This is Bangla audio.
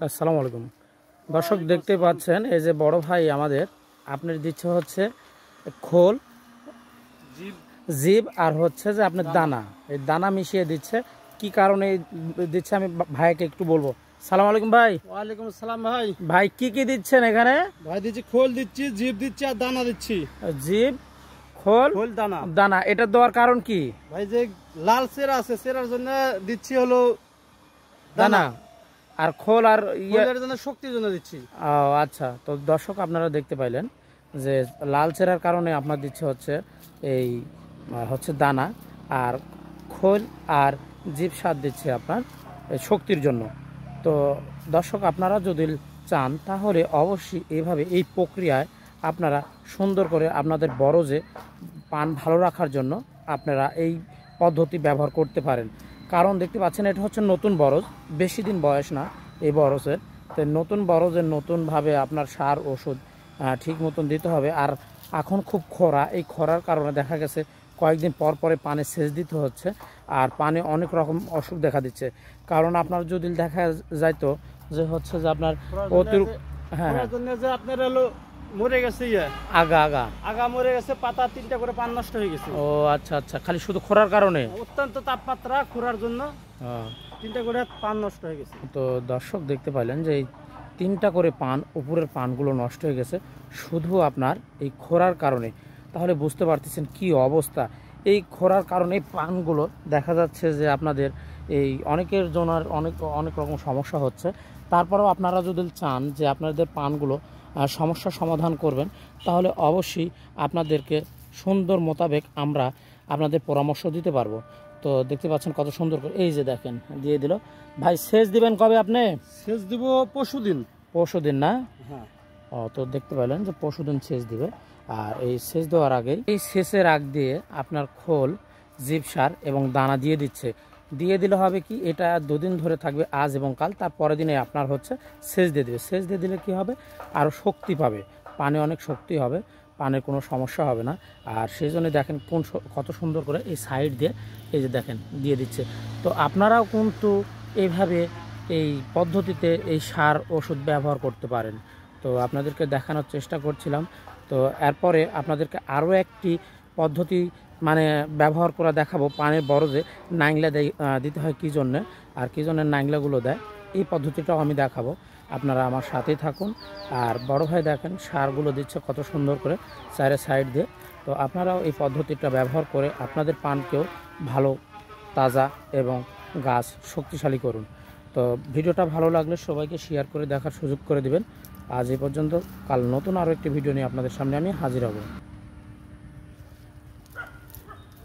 আসসালামু আলাইকুম দর্শক, দেখতে পাচ্ছেন এই যে বড় ভাই আমাদের আপনার দিচ্ছে হচ্ছে খোল, জিব আর হচ্ছে যে আপনার দানা, এই দানা মিশিয়ে দিচ্ছে। কি কারণে দিচ্ছে আমি ভাইকে একটু বলবো। সালাম আলাইকুম ভাই। ওয়ালাইকুম আসসালাম ভাই। ভাই কি কি দিচ্ছেন এখানে? ভাই দিচ্ছি খোল দিচ্ছি, জিব দিচ্ছি আর দানা দিচ্ছি। জিব, খোল, দানা। দানা এটা দেওয়ার কারণ কি? ভাই যে লাল সেরা আছে, সেরার জন্য দিচ্ছি হলো দানা, আর খোল আর খোলের জন্য শক্তির জন্য দিচ্ছি। ও আচ্ছা, তো দর্শক আপনারা দেখতে পাইলেন যে লাল চেরার কারণে আপনার দিচ্ছে হচ্ছে এই হচ্ছে দানা, আর খোল আর জিব সার দিচ্ছে আপনার শক্তির জন্য। তো দর্শক আপনারা যদি চান তাহলে অবশ্যই এইভাবে এই প্রক্রিয়ায় আপনারা সুন্দর করে আপনাদের বরজে পান ভালো রাখার জন্য আপনারা এই পদ্ধতি ব্যবহার করতে পারেন। কারণ দেখতে পাচ্ছেন এটা হচ্ছে নতুন বরজ, বেশি দিন বয়স না এই বরজের। তো নতুন বরজের নতুনভাবে আপনার সার ওষুধ ঠিক মতন দিতে হবে। আর এখন খুব খরা, এই খরার কারণে দেখা গেছে কয়েকদিন পর পরে পানে সেচ দিতে হচ্ছে, আর পানে অনেক রকম অসুখ দেখা দিচ্ছে। কারণ আপনার যদি দেখা যাইতো যে হচ্ছে যে আপনার অতিরিক্ত আপনার হলো মরে গেছে আগা আগা আগা মরে গেছে, পাতা 3টা করে পান নষ্ট হয়ে গেছে। ও আচ্ছা আচ্ছা, খালি শুধু খরার কারণে, অত্যন্ত তাপমাত্রা খরার জন্য 3টা করে পান নষ্ট হয়ে গেছে। তো দর্শক দেখতে পাইলেন যে এই 3টা করে পান, উপরের পানগুলো নষ্ট হয়ে গেছে শুধু আপনার এই খরার কারণে। তাহলে বুঝতে পারতেছেন কি অবস্থা। এই খরার কারণে পানগুলো দেখা যাচ্ছে যে আপনাদের এই অনেকের জন্য অনেক অনেক রকম সমস্যা হচ্ছে। তারপরেও আপনারা যদি চান যে আপনাদের পানগুলো সমস্যার সমাধান করবেন, তাহলে অবশ্যই আপনাদেরকে সুন্দর মোতাবেক আমরা আপনাদের পরামর্শ দিতে পারবো। তো দেখতে পাচ্ছেন কত সুন্দর করে, এই যে দেখেন দিয়ে দিল। ভাই সেচ দিবেন কবে আপনি? সেচ দিব পরশুদিন। পরশুদিন না? হ্যাঁ। ও, তো দেখতে পেলেন যে পরশুদিন সেচ দিবে। আর এই সেচ দেওয়ার আগে, এই সেচের আগ দিয়ে আপনার খোল, জিব সার এবং দানা দিয়ে দিচ্ছে। দিয়ে দিলে হবে কি, এটা 2 দিন ধরে থাকবে, আজ এবং কাল। তার পরের দিনে আপনার হচ্ছে সেচ দিয়ে দেবে। সেচ দিয়ে দিলে কি হবে, আরও শক্তি পাবে, পানে অনেক শক্তি হবে, পানের কোনো সমস্যা হবে না। আর সেই জন্য দেখেন কত সুন্দর করে এই সাইড দিয়ে এই যে দেখেন দিয়ে দিচ্ছে। তো আপনারাও কিন্তু এইভাবে এই পদ্ধতিতে এই সার ওষুধ ব্যবহার করতে পারেন। তো আপনাদেরকে দেখানোর চেষ্টা করছিলাম। তো এরপরে আপনাদেরকে আরও একটি পদ্ধতি মানে ব্যবহার করে দেখাবো। পানের বরজে নাংলা দিতে হয় কী জন্যে, আর কী জন্য নাংলাগুলো দেয়, এই পদ্ধতিটাও আমি দেখাবো। আপনারা আমার সাথেই থাকুন। আর বড় ভাই দেখেন সারগুলো দিচ্ছে কত সুন্দর করে চারে সাইড দিয়ে। তো আপনারাও এই পদ্ধতিটা ব্যবহার করে আপনাদের পানকেও ভালো, তাজা এবং গাছ শক্তিশালী করুন। তো ভিডিওটা ভালো লাগলে সবাইকে শেয়ার করে দেখার সুযোগ করে দিবেন। আজ এই পর্যন্ত, কাল নতুন আরও একটি ভিডিও নিয়ে আপনাদের সামনে আমি হাজির হব।